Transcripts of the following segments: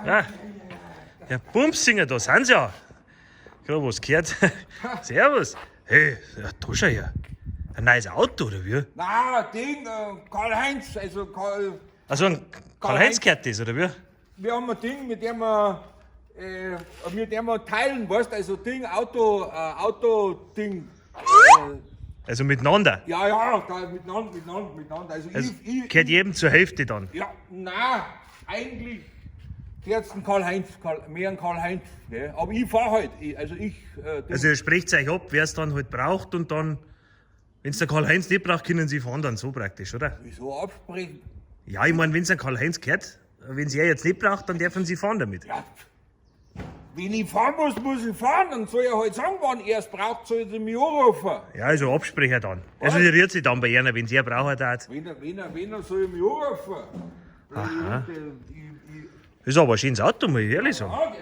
Ja, Herr Bumsinger, da sind Sie ja. Gerade was gehört. Servus. Hey, ja, da schau her. Ein neues Auto, oder wie? Na, Ding, Karl-Heinz, also Also ein Karl-Heinz gehört das, oder wie? wir haben ein Ding, mit dem wir teilen, weißt du, also Ding, Auto-Ding. Also miteinander. Ja, da, miteinander. Also, Also gehört jedem zur Hälfte dann. ja, na, eigentlich gehört es mehr ein Karl-Heinz. Gell? Aber ich fahre halt, Also ihr sprecht euch ab, wer es dann halt braucht und dann, wenn es der Karl-Heinz nicht braucht, können sie fahren dann so praktisch, oder? wieso absprechen? Ja, ich meine, wenn es ein Karl-Heinz gehört, wenn sie er jetzt nicht braucht, dann dürfen sie fahren damit. Ja, wenn ich fahren muss ich fahren, dann soll er halt sagen, wann er es braucht, soll er mich anrufen. Ja, also Absprecher dann. Also die rührt sich dann bei einer, wenn sie er braucht hat. Wenn er soll er mich anrufen. Aha. Das ist aber ein schönes Auto, muss ich ehrlich sagen. Ja,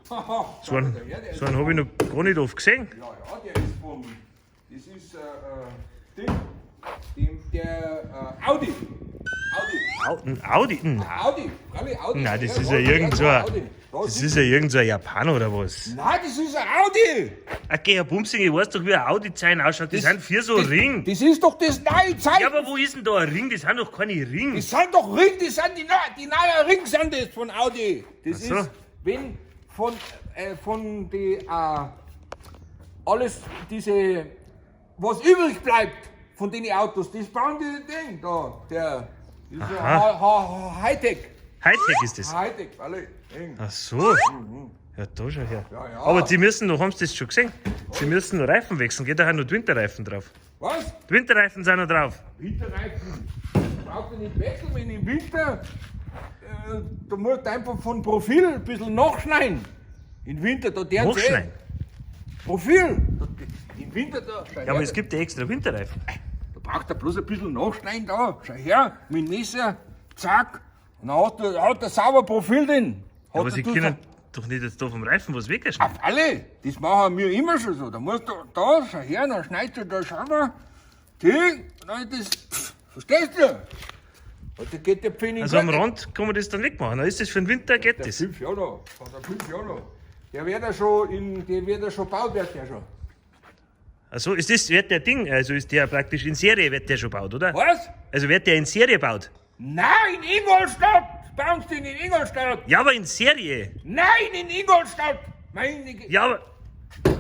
der ist So einen habe ich noch gar nicht oft gesehen. Ja, der ist von. Das ist der Audi. Ein Audi? Nein, Audi. nein, das ist ja irgend so ein, das ist ja irgend so ein Japaner oder was? Nein, das ist ein Audi. Okay, Herr Bumsing, ich weiß doch, wie ein Audi-Zeichen ausschaut. Das sind vier so Ring. Das ist doch das neue Zeichen. Ja, aber wo ist denn da ein Ring? Das sind doch keine Ring. Das sind doch Ring, das sind die neuen Ring sind das von Audi. Das Ach so. ist, wenn von die alles diese, was übrig bleibt von den Autos, das bauen die Ding da, der ist Hightech. Hightech ist das. Hightech, alle. Ding. Ach so. Ja, da schau her. Ja. Aber die müssen noch, haben Sie das schon gesehen? Sie müssen noch Reifen wechseln. Geht da noch die Winterreifen drauf? Was? Die Winterreifen sind noch drauf. Winterreifen. Braucht ihr nicht wechseln, wenn im Winter, da musst du einfach von Profil ein bisschen nachschneiden. Im Winter, da deren Nachschneiden? Profil. Im Winter, da. Ja, aber es gibt ja extra Winterreifen. Da braucht er bloß ein bisschen nachschneiden da. Schau her, mit dem Messer, zack. Und dann hat er sauber Profil drin. Ja, aber Sie können doch nicht jetzt da vom Reifen was wegschneiden. Auf alle, das machen wir immer schon so. Da musst du da, schau her, dann schneidest du da sauber. Ding, dann ist das. Verstehst du? Und da geht der Pfennig. Also am Rand kann man das dann wegmachen. Dann ist das für den Winter, geht Der das. 5 Jahre noch. Hat er 5 Jahre noch. Der wird ja schon gebaut, wird der schon. Also ist das, wird der Ding, also ist der praktisch in Serie, wird der schon baut, oder? Was? Also wird der in Serie baut? Nein, in Ingolstadt! Bauen Sie den in Ingolstadt! Ja, aber in Serie. Nein, in Ingolstadt! Meine Ja, aber,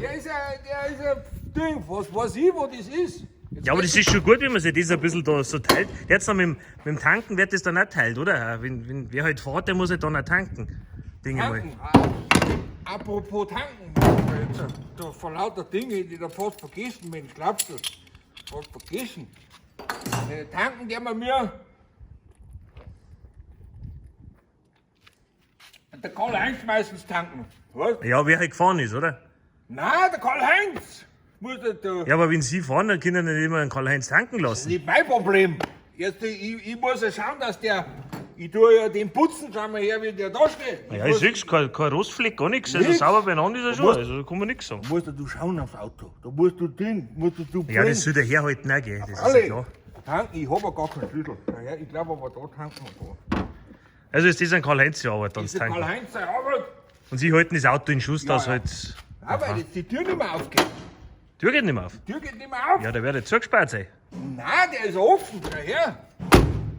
der ist ein Ding, was weiß ich, wo das ist. Jetzt ja, aber das ist schon gut, wenn man sich das ein bisschen da so teilt. Jetzt noch mit dem Tanken wird das dann auch teilt, oder? Wenn wer halt fährt, der muss halt dann auch tanken. Dinge mal. Tanken. Apropos tanken, da vor lauter Dinge, die da fast vergessen, Mensch, glaubst du? Fast vergessen. Tanken, der mir. Der Karl-Heinz meistens tanken. Was? Ja, wer halt gefahren ist, oder? Nein, der Karl-Heinz! Muss da. Ja, aber wenn Sie fahren, dann können Sie nicht immer einen Karl-Heinz tanken Das ist lassen. nicht mein Problem. Jetzt, ich muss ja schauen, dass der. Ich tue ja den putzen, schau mal her, wie der da steht. Ja, ich sehe kein Rostfleck, gar nichts. Also Nix. sauber beieinander ist er schon, musst- also da kann man nichts sagen. Musst du schauen aufs Auto. Da musst du Ja, das soll der herhalten auch, gell? Das ist ja alle. klar. Tanken, ich habe ja gar keinen Schlüssel. Naja, ich glaube aber da tanken wir da. Also ist das ein Karl-Heinz Arbeit dann, das Diese Tanken. Karl-Heinz seine Arbeit. Und Sie halten das Auto in Schuss, dass ja. halt... Ja, weil jetzt die Tür nicht mehr aufgeht. Die Tür geht nicht mehr auf. Die Tür geht nicht mehr auf. Ja, der wird jetzt zugesperrt sein. Nein, der ist offen. Schau her.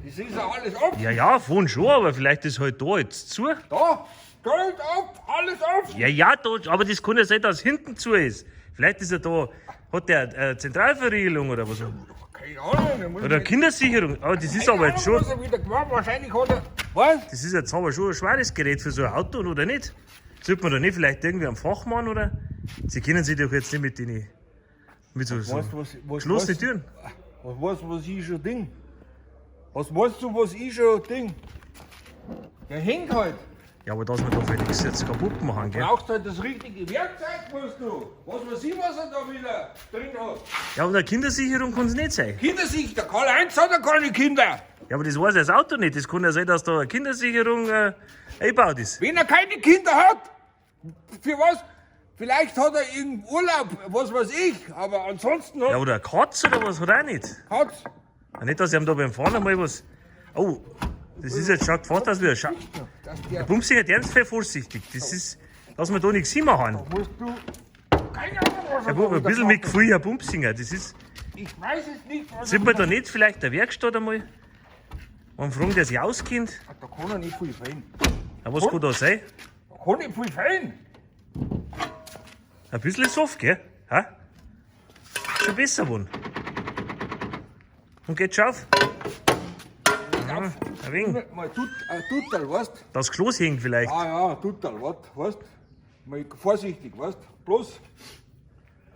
Das ist ja alles offen. Ja, vorhin schon, aber vielleicht ist halt da jetzt zu. Da, Gold auf, alles offen. Ja, da, aber das kann ja sein, dass hinten zu ist. Vielleicht ist er da, hat der Zentralverriegelung oder was? Keine Ahnung. der muss Oder nicht- Kindersicherung. Aber das ist Keine aber jetzt Ahnung, schon, was er wieder gemacht hat. Wahrscheinlich hat er. Was? das ist jetzt aber schon ein schweres Gerät für so ein Auto, oder nicht? Sollte man da nicht vielleicht irgendwie am Fachmann, oder? Sie kennen sich doch jetzt nicht mit denen, mit so geschlossenen Türen. Was ich schon Ding? Was weißt du, was ich schon Ding? Der hängt halt. Ja, aber dass man da vielleicht nichts jetzt kaputt machen, gell? Brauchst halt das richtige Werkzeug, musst du. Was weiß ich, was er da wieder drin hat. Ja, aber eine Kindersicherung kann es nicht sein. Kindersicht, der Karl-Heinz hat ja keine Kinder. Ja, aber das weiß ja das Auto nicht. Das kann ja sein, dass da eine Kindersicherung eingebaut ist. Wenn er keine Kinder hat, für was? Vielleicht hat er irgendeinen Urlaub, was weiß ich. Aber ansonsten Ja, oder eine Katze oder was hat er auch nicht. hat's. Ja, nicht, dass ich ihm da beim Fahren einmal was... Oh, Das ist jetzt schon fast aus wie ein Scha Dass Der der, Bumsinger, der ist voll vorsichtig. Das ist, dass wir da nichts hinmachen. musst du, keine Ahnung, was Ein da bisschen mit Gefühl, Herr Bumsinger. Das ist, Ich weiß es nicht, was sieht man da nicht vielleicht der Werkstatt einmal? Und fragen, der sich auskennt? Da kann er nicht viel fehlen. Ja, was kann da sein? Da kann nicht viel fehlen. Ein bisschen soft, gell? Ha? Schon besser geworden. Und geht schon auf? Ja, ein wenig. Mal Tutal, weißt Das Kloß hängt vielleicht. ja, Tutal, weißt mal vorsichtig, weißt bloß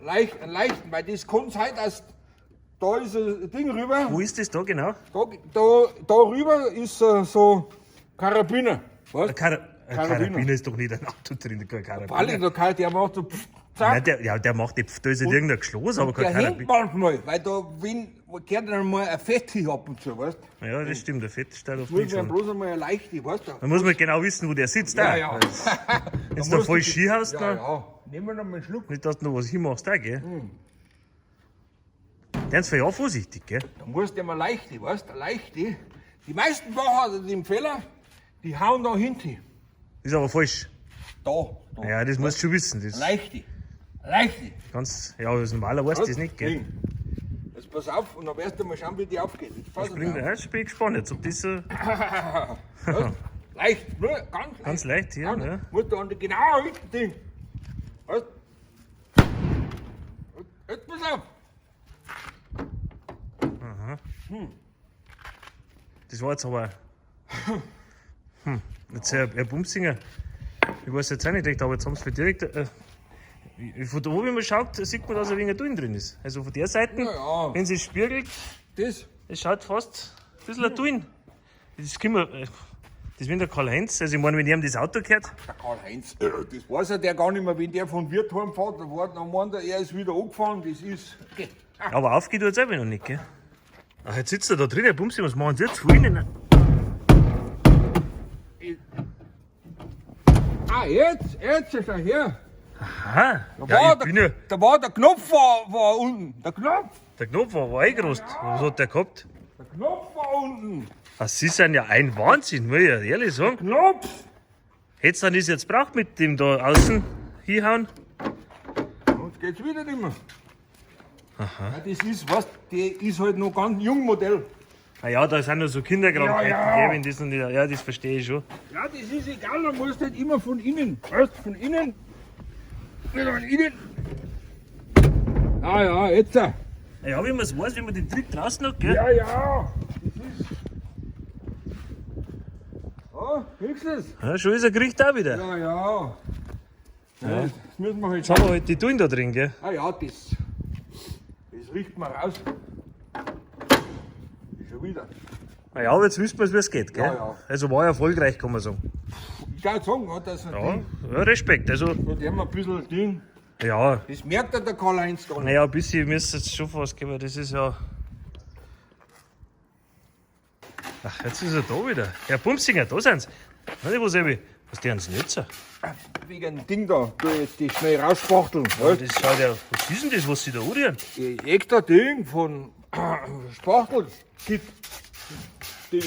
einen leichten, weil das kann sein, dass da ist ein Ding rüber. Wo ist das da genau? Da rüber ist so Karabiner. Weißt? Ein Karabiner ist doch nicht ein Auto drin, kein Alle, Karabiner. der macht so Nein, zack. der macht nicht, da ist nicht irgendein Geschloss, aber Der kein hängt Karabiner. manchmal, weil da gehört dann mal ein Fett hin ab und zu, weißt du? Ja, das stimmt, der Fett steht auf Muss mich man schon. bloß einmal eine leichte, weißt du? Da muss man genau wissen, wo der sitzt. Ja, da. ja. Jetzt da voll Skihaus Ja, da. ja. Nehmen wir noch mal einen Schluck. Nicht, dass du noch was hinmachst, da, gell? Der ist für ja vorsichtig, gell? Da musst du immer leichte, weißt du? Leichte. Die meisten Bauern den Fehler, die hauen da hinten. Ist aber falsch. Da. Ja, das musst du schon wissen. Das Leichte. Leichte. ganz, ja, als normaler weißt du das nicht, gell? Ding. Jetzt pass auf und dann wirst du mal schauen, wie die aufgeht. Jetzt pass auf. Ja, ich bin gespannt, jetzt, ob das so Weißt? Leicht, nur ganz ganz leicht hier, Ganz. ne? Musst du an die genau richtigen Ding. Weißt? Jetzt pass auf. Das war jetzt aber. Jetzt Herr Bumsinger, ich weiß jetzt auch nicht recht, aber jetzt haben sie direkt. Von da oben, wenn man schaut, sieht man, dass ein wenig Dun drin ist. Also von der Seite, Ja. wenn sie es spiegelt, Das. es schaut fast ein bisschen ein Dun. Das können wir. Das ist wie der Karl-Heinz. Also ich meine, wenn ihm das Auto gehört, Der Karl-Heinz, das weiß ja der gar nicht mehr, wenn der von Wirt heimfährt, dann meint er ist wieder angefahren, das ist... Okay. aber aufgeht jetzt auch noch nicht, gell? Ach, jetzt sitzt er da drin, Herr Bumsinger, was machen Sie jetzt? Vorhin? Jetzt ist er her. Aha, Da, ja, war, ich bin ja. der Knopf war unten. Der Knopf Der Knopf war eingerost. Was hat der gehabt? war unten. Ah, Sie sind ja ein Wahnsinn, muss ich ja ehrlich sagen. Knopf. Hättest du das jetzt braucht mit dem da außen hinhauen? Und geht's wieder nicht mehr. Aha. Ja, das ist, was, der ist halt noch ganz jung Modell. Ah ja, da sind noch so Kinderkrankheiten, Ja, ja. gell, wenn das noch nicht. Ja, das verstehe ich schon. Ja, das ist egal, man muss nicht immer von innen. Weißt, von innen. Nicht von innen. Ah ja, jetzt. Ja, wie man es weiß, wenn man den Trick draußen hat, gell? Ja, ja. Das ist. Oh, kriegst du es? Ja, schon ist er kriegt auch wieder. Ja, ja. Ja. Das müssen wir halt Jetzt haben wir halt die Tun da drin, gell? Ah ja, das riecht man raus. Ist schon wieder. Na ja, aber jetzt wissen wir, wie es geht, gell? Ja, ja. Also war erfolgreich, kann man sagen. Ich kann sagen, dass Ja, ja Respekt. Also, mit dem ein bisschen Ding. ja, Das merkt ja der Karl-Heinz gar nicht. naja, ein bisschen müsste es schon fast geben, das ist ja. Ach, jetzt ist er da wieder. Herr Bumsinger, da sind sie. Warte, wo sind wir? Was die uns nicht so? Wegen dem Ding da, du jetzt die schnell rausspachteln. Weißt? Das schaut ja, was ist denn das, was sie da anrühren? Extra Ding von Spachtel. Ding.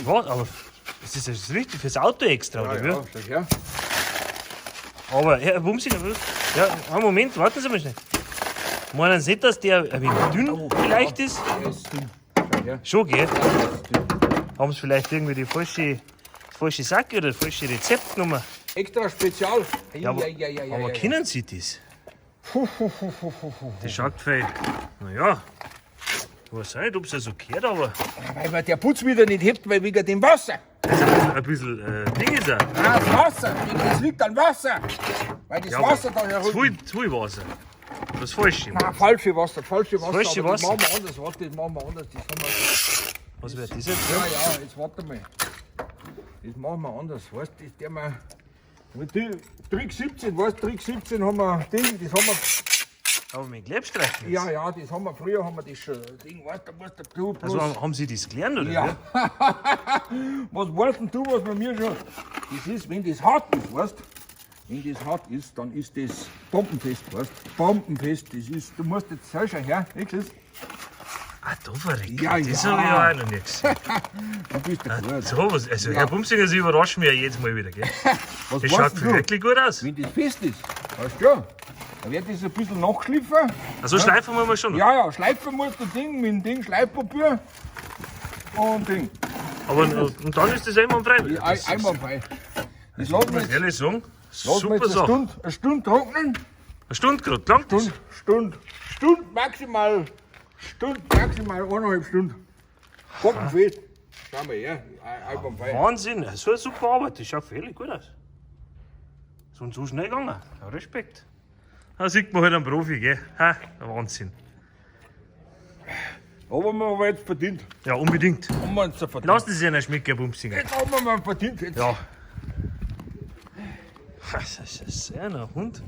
Was? Aber das ist das richtig fürs Auto extra, oder wie? Ja, schau her. Aber Herr Bumsinger, ja, einen Moment, warten Sie mal schnell. Meinen Sie nicht, dass der ein wenig dünn vielleicht ist? Der ist dünn. Schau her. Schon, gell? Haben Sie vielleicht irgendwie die falsche Sacke oder das falsche Rezept genommen? Extra Spezial. Ja, aber kennen Sie das? Das schaut viel. Naja, ich weiß auch nicht, ob es ja so gehört, aber Weil man der Putz wieder nicht hebt, weil wegen dem Wasser. das ist ein bisschen Ding ist er. Ah, das Wasser. Das liegt an Wasser. Weil das Ja, Wasser da herunter. Zu viel Wasser. Das Falsche. Ah, falsche Wasser. Falsche aber Wasser. Das machen wir anders. Warte, das machen wir anders. Das haben wir. Was wird das jetzt? Ja, jetzt warte mal. Das machen wir anders. Weißt du, das der mal. Mit Trick 17, weißt du, Trick 17 haben wir Ding, das haben wir. Aber mit Klebstreifen. Ja, das haben wir früher, haben wir das Ding, weißt du, da musst du bloß. Also haben Sie das gelernt, oder? Ja. Was weißt denn du, was bei mir schon? Das ist, wenn das hart ist, weißt du? Wenn das hart ist, dann ist das bombenfest, weißt du? Bombenfest, das ist, du musst jetzt, schau her, nächstes. Ah, da verreckt. Ja, Das ja. habe ich ja auch noch nicht gesehen. Du bist ja gut. So was, also Herr Bumsinger, Sie überraschen mich ja jedes Mal wieder, gell? Was Das machst schaut du? wirklich gut aus. Wenn das fest ist, weißt du, dann wird das ein bisschen nachschliffen. Also schleifen wir mal schon noch. Ja, ja, schleifen musst du Ding mit dem Ding, Schleifpapier und Ding. Aber und dann ist das einmal freiwillig. Ja, einwandfrei. Das lassen wir Ich muss jetzt, ehrlich sagen, lassen wir super jetzt Sache. eine Stunde trocknen. Eine Stunde gerade, langt das? Stunde maximal 1,5 Stunden. Koppenfest. Schau mal her, einwandfrei. Wahnsinn, so eine super Arbeit, das schaut völlig gut aus. So schnell gegangen, ja, Respekt. Da sieht man halt einen Profi, gell? Ha, Wahnsinn. Aber wir haben jetzt verdient. Ja, unbedingt. Haben wir uns verdient. Lassen Sie sich einen schmecken, Herr Bumsinger. Jetzt haben wir mal verdient. Jetzt. Ja. Das ist ein Hund.